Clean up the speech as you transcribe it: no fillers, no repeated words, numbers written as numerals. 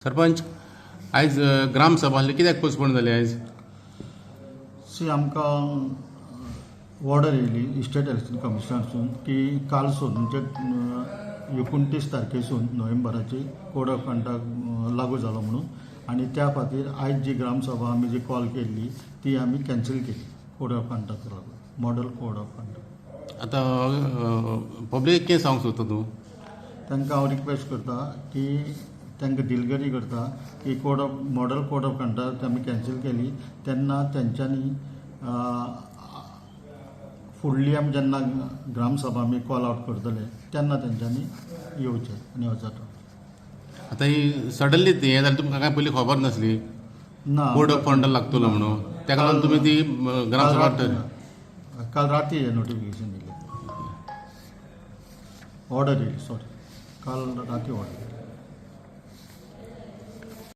सरपंच आयज ग्रामसभा आहली कित्याक पोस्टपोन जाली आयज? आमकां ऑर्डर येयली स्टेट इलेक्शन कमिशनरसून की कालसून म्हणजे 29 तारखेसून नोव्हेंबराची कोड ऑफ कंडक्ट लागू जालो म्हणून आणि त्या खातीर आयज जी ग्रामसभा आमी जी कॉल केल्ली ती आमी कॅन्सल केली कोड ऑफ कंडक्ट लागून मॉडल कोड ऑफ कंडक्ट. आतां पब्लीक कितें सांगूंक सोदता तूं? तांकां हांव रिक्वेस्ट करता की तांकां दिलगरी करता की मॉडल कोड ऑफ कंडक्ट आमी कॅन्सल केली तेन्ना तेंच्यांनी फुडली आमी जेन्ना ग्रामसभा आमी कॉल आउट करतले तेन्ना तेंच्यांनी येवचें आनी वचप. आतां ही सडनली ती हें जाली तुमकां काय पयलीं खबर नासली ना कोड ऑफ कंडक्ट लागतलो म्हणून तेका लागून तुमी ती ग्रामसभा काल राती हें नोटिफिकेशन दिलें ऑर्डर येयली काल राती ऑर्डर.